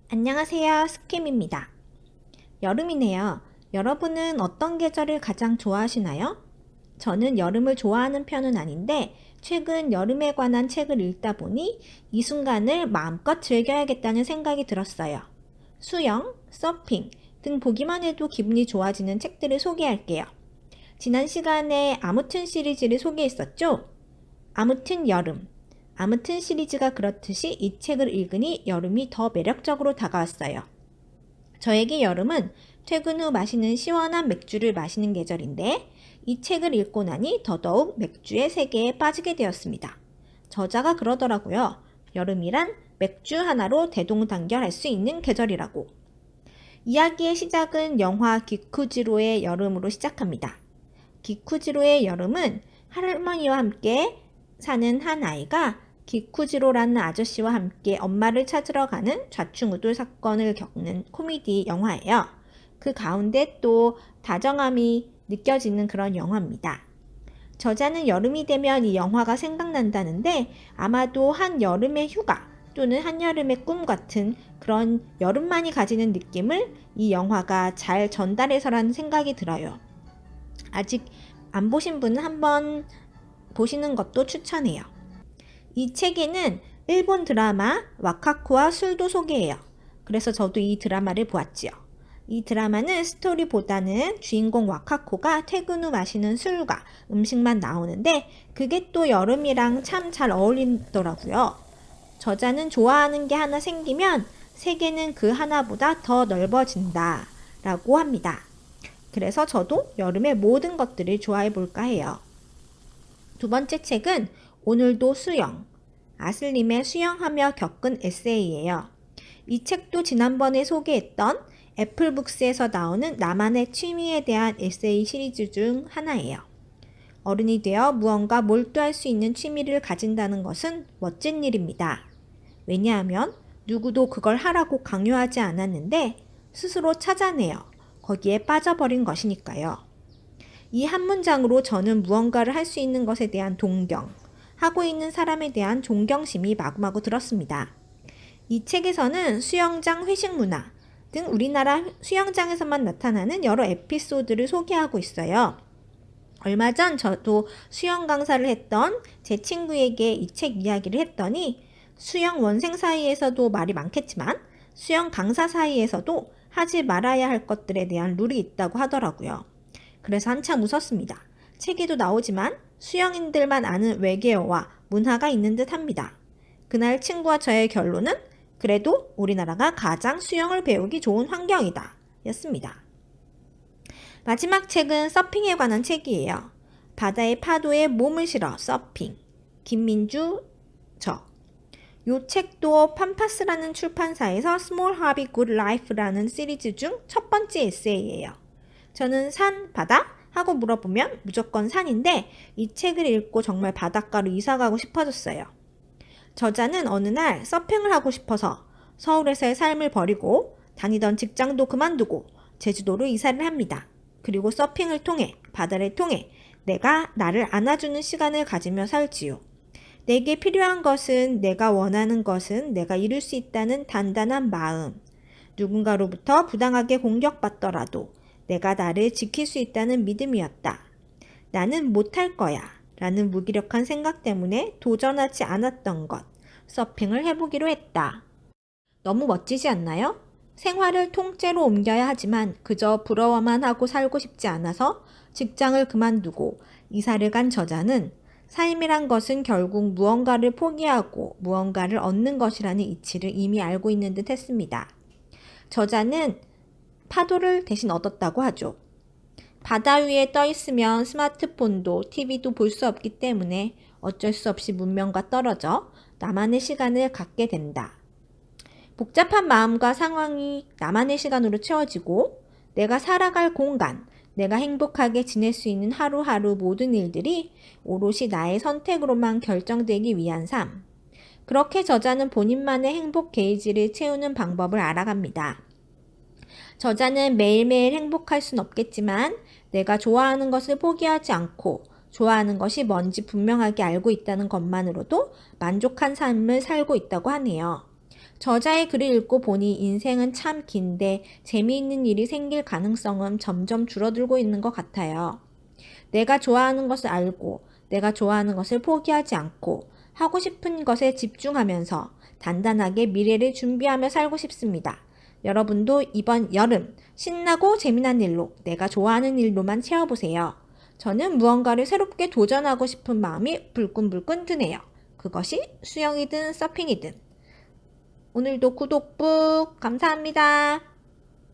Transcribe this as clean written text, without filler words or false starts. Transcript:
안녕하세요. 스킴입니다. 여름이네요. 여러분은 어떤 계절을 가장 좋아하시나요? 저는 여름을 좋아하는 편은 아닌데 최근 여름에 관한 책을 읽다 보니 이 순간을 마음껏 즐겨야겠다는 생각이 들었어요. 수영, 서핑 등 보기만 해도 기분이 좋아지는 책들을 소개할게요. 지난 시간에 아무튼 시리즈를 소개했었죠? 아무튼 여름. 아무튼 시리즈가 그렇듯이 이 책을 읽으니 여름이 더 매력적으로 다가왔어요. 저에게 여름은 퇴근 후 마시는 시원한 맥주를 마시는 계절인데 이 책을 읽고 나니 더더욱 맥주의 세계에 빠지게 되었습니다. 저자가 그러더라고요. 여름이란 맥주 하나로 대동단결할 수 있는 계절이라고. 이야기의 시작은 영화 기쿠지로의 여름으로 시작합니다. 기쿠지로의 여름은 할머니와 함께 사는 한 아이가 기쿠지로라는 아저씨와 함께 엄마를 찾으러 가는 좌충우돌 사건을 겪는 코미디 영화예요. 그 가운데 또 다정함이 느껴지는 그런 영화입니다. 저자는 여름이 되면 이 영화가 생각난다는데 아마도 한 여름의 휴가 또는 한여름의 꿈 같은 그런 여름만이 가지는 느낌을 이 영화가 잘 전달해서라는 생각이 들어요. 아직 안 보신 분은 한번 보시는 것도 추천해요. 이 책에는 일본 드라마 와카코와 술도 소개해요. 그래서 저도 이 드라마를 보았지요. 이 드라마는 스토리보다는 주인공 와카코가 퇴근 후 마시는 술과 음식만 나오는데 그게 또 여름이랑 참 잘 어울리더라고요. 저자는 좋아하는 게 하나 생기면 세계는 그 하나보다 더 넓어진다 라고 합니다. 그래서 저도 여름의 모든 것들을 좋아해 볼까 해요. 두 번째 책은 오늘도 수영, 아슬림의 수영하며 겪은 에세이예요. 이 책도 지난번에 소개했던 애플북스에서 나오는 나만의 취미에 대한 에세이 시리즈 중 하나예요. 어른이 되어 무언가 몰두할 수 있는 취미를 가진다는 것은 멋진 일입니다. 왜냐하면 누구도 그걸 하라고 강요하지 않았는데 스스로 찾아내어 거기에 빠져버린 것이니까요. 이 한 문장으로 저는 무언가를 할 수 있는 것에 대한 동경, 하고 있는 사람에 대한 존경심이 마구마구 들었습니다. 이 책에서는 수영장 회식 문화 등 우리나라 수영장에서만 나타나는 여러 에피소드를 소개하고 있어요. 얼마 전 저도 수영 강사를 했던 제 친구에게 이 책 이야기를 했더니 수영 원생 사이에서도 말이 많겠지만 수영 강사 사이에서도 하지 말아야 할 것들에 대한 룰이 있다고 하더라고요. 그래서 한참 웃었습니다. 책에도 나오지만 수영인들만 아는 외계어와 문화가 있는 듯 합니다. 그날 친구와 저의 결론은 그래도 우리나라가 가장 수영을 배우기 좋은 환경이다 였습니다. 마지막 책은 서핑에 관한 책이에요. 바다의 파도에 몸을 실어 서핑. 김민주 이 책도 팜파스라는 출판사에서 Small Hobby Good Life라는 시리즈 중 첫 번째 에세이예요. 저는 산, 바다? 하고 물어보면 무조건 산인데 이 책을 읽고 정말 바닷가로 이사가고 싶어졌어요. 저자는 어느 날 서핑을 하고 싶어서 서울에서의 삶을 버리고 다니던 직장도 그만두고 제주도로 이사를 합니다. 그리고 서핑을 통해 바다를 통해 내가 나를 안아주는 시간을 가지며 살지요. 내게 필요한 것은 내가 원하는 것은 내가 이룰 수 있다는 단단한 마음. 누군가로부터 부당하게 공격받더라도 내가 나를 지킬 수 있다는 믿음이었다. 나는 못할 거야 라는 무기력한 생각 때문에 도전하지 않았던 것. 서핑을 해보기로 했다. 너무 멋지지 않나요? 생활을 통째로 옮겨야 하지만 그저 부러워만 하고 살고 싶지 않아서 직장을 그만두고 이사를 간 저자는 삶이란 것은 결국 무언가를 포기하고 무언가를 얻는 것이라는 이치를 이미 알고 있는 듯 했습니다. 저자는 파도를 대신 얻었다고 하죠. 바다 위에 떠 있으면 스마트폰도 TV도 볼 수 없기 때문에 어쩔 수 없이 문명과 떨어져 나만의 시간을 갖게 된다. 복잡한 마음과 상황이 나만의 시간으로 채워지고 내가 살아갈 공간, 내가 행복하게 지낼 수 있는 하루하루 모든 일들이 오롯이 나의 선택으로만 결정되기 위한 삶. 그렇게 저자는 본인만의 행복 게이지를 채우는 방법을 알아갑니다. 저자는 매일매일 행복할 순 없겠지만 내가 좋아하는 것을 포기하지 않고 좋아하는 것이 뭔지 분명하게 알고 있다는 것만으로도 만족한 삶을 살고 있다고 하네요. 저자의 글을 읽고 보니 인생은 참 긴데 재미있는 일이 생길 가능성은 점점 줄어들고 있는 것 같아요. 내가 좋아하는 것을 알고 내가 좋아하는 것을 포기하지 않고 하고 싶은 것에 집중하면서 단단하게 미래를 준비하며 살고 싶습니다. 여러분도 이번 여름 신나고 재미난 일로 내가 좋아하는 일로만 채워보세요. 저는 무언가를 새롭게 도전하고 싶은 마음이 불끈불끈 드네요. 그것이 수영이든 서핑이든. 오늘도 구독 꾹 감사합니다.